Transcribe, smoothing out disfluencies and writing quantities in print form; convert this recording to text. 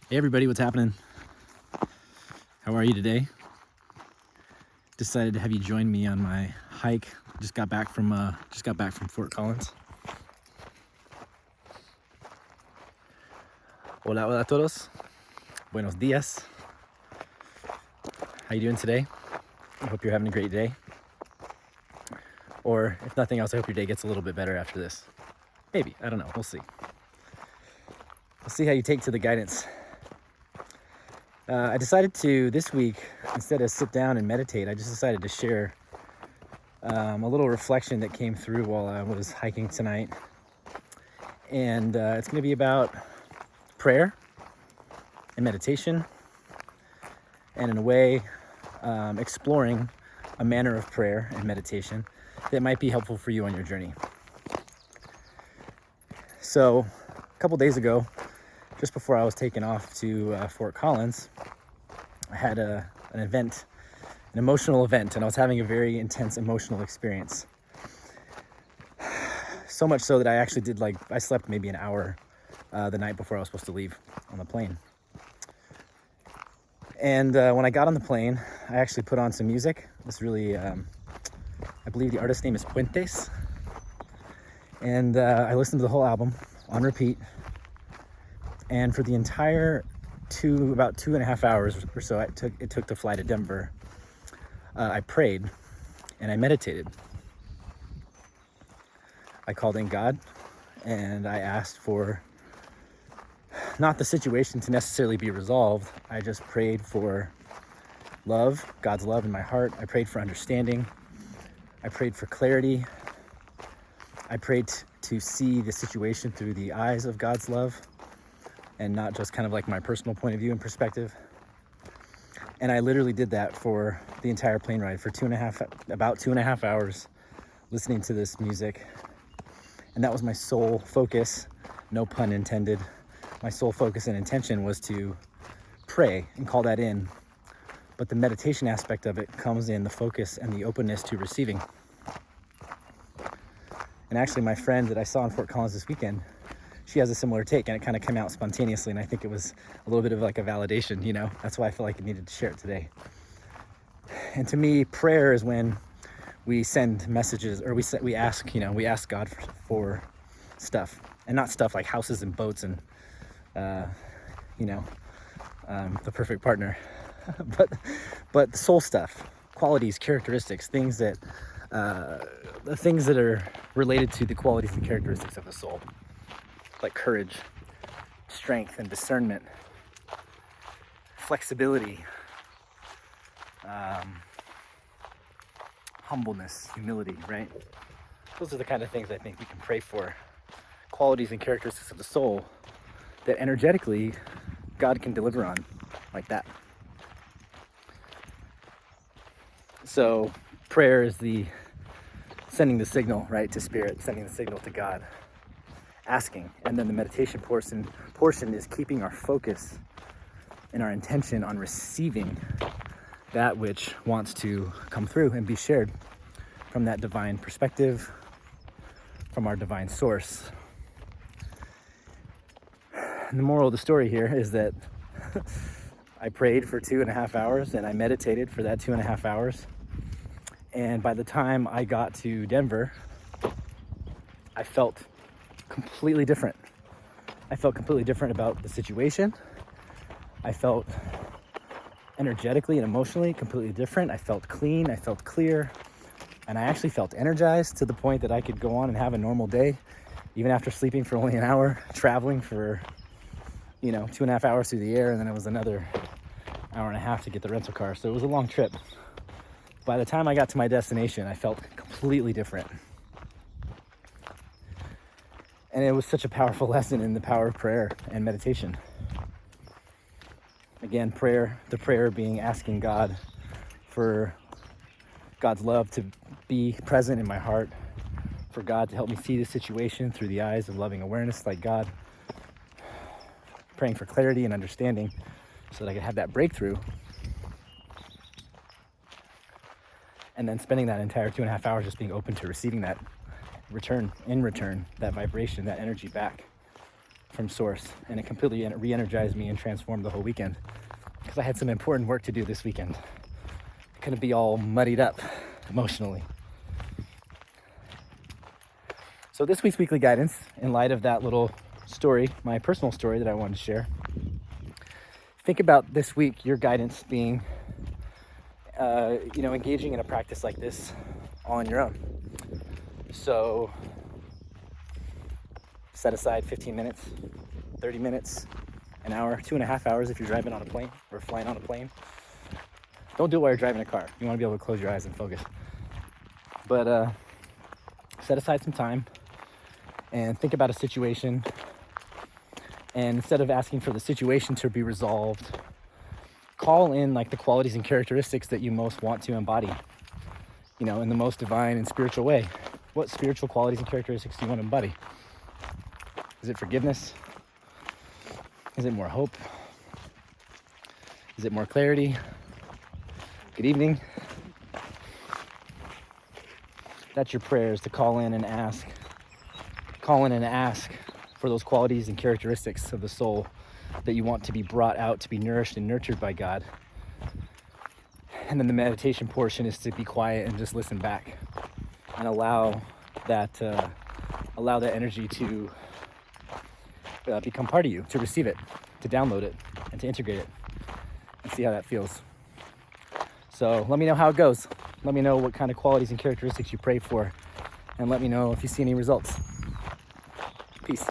Hey everybody, what's happening? How are you today? Decided to have you join me on my hike. Just got back from Fort Collins. Hola a todos. Buenos dias. How you doing today? I hope you're having a great day. Or if nothing else, I hope your day gets a little bit better after this. Maybe, I don't know, we'll see. We'll see how you take to the guidance. I decided to, this week, instead of sit down and meditate, I just decided to share a little reflection that came through while I was hiking tonight. And it's going to be about prayer and meditation, and in a way, exploring a manner of prayer and meditation that might be helpful for you on your journey. So, a couple days ago, just before I was taken off to Fort Collins, I had an emotional event, and I was having a very intense emotional experience. So much so that I actually I slept maybe an hour the night before I was supposed to leave on the plane. And when I got on the plane, I actually put on some music. This really, I believe the artist's name is Puentes. And I listened to the whole album on repeat. And for the entire about 2.5 hours or so it took to fly to Denver, I prayed and I meditated. I called in God and I asked for not the situation to necessarily be resolved. I just prayed for love, God's love in my heart. I prayed for understanding. I prayed for clarity. I prayed to see the situation through the eyes of God's love and not just kind of like my personal point of view and perspective. And I literally did that for the entire plane ride for about 2.5 hours, listening to this music. And that was my sole focus, no pun intended. My sole focus and intention was to pray and call that in. But the meditation aspect of it comes in the focus and the openness to receiving. And actually, my friend that I saw in Fort Collins this weekend, she has a similar take, and it kind of came out spontaneously. And I think it was a little bit of like a validation, you know? That's why I feel like I needed to share it today. And to me, prayer is when we send messages, or we ask God for stuff, and not stuff like houses and boats and the perfect partner, but the soul stuff, qualities, characteristics, things that the things that are related to the qualities and characteristics of the soul, like courage, strength, and discernment, flexibility, humbleness, humility, right? Those are the kind of things I think we can pray for. Qualities and characteristics of the soul that energetically God can deliver on, like that. So prayer is the sending the signal, right, to spirit, sending the signal to God, asking. And then the meditation portion is keeping our focus and our intention on receiving that which wants to come through and be shared from that divine perspective, from our divine source. And the moral of the story here is that I prayed for 2.5 hours and I meditated for that 2.5 hours. And by the time I got to Denver, I felt completely different. I felt completely different about the situation. I felt energetically and emotionally completely different. I felt clean, I felt clear, and I actually felt energized to the point that I could go on and have a normal day, even after sleeping for only an hour, traveling for 2.5 hours through the air, and then it was another hour and a half to get the rental car. So it was a long trip. By the time I got to my destination, I felt completely different. And it was such a powerful lesson in the power of prayer and meditation. Again, the prayer being asking God for God's love to be present in my heart, for God to help me see the situation through the eyes of loving awareness like God, praying for clarity and understanding so that I could have that breakthrough, and then spending that entire 2.5 hours just being open to receiving that in return, that vibration, that energy back from source, and it completely re-energized me and transformed the whole weekend, because I had some important work to do this weekend. I couldn't be all muddied up emotionally. So this week's weekly guidance, in light of that little story, my personal story that I wanted to share, think about this week, your guidance being, engaging in a practice like this on your own. So set aside 15 minutes, 30 minutes, an hour, 2.5 hours if you're driving on a plane or flying on a plane. Don't do it while you're driving a car. You want to be able to close your eyes and focus. But set aside some time and think about a situation. And instead of asking for the situation to be resolved, call in like the qualities and characteristics that you most want to embody, in the most divine and spiritual way. What spiritual qualities and characteristics do you want to embody? Is it forgiveness? Is it more hope? Is it more clarity? Good evening. That's your prayers, to call in and ask. Call in and ask for those qualities and characteristics of the soul that you want to be brought out, to be nourished and nurtured by God. And then the meditation portion is to be quiet and just listen back and allow that energy to become part of you, to receive it, to download it, and to integrate it, and see how that feels. So let me know how it goes. Let me know what kind of qualities and characteristics you pray for, and let me know if you see any results. Peace.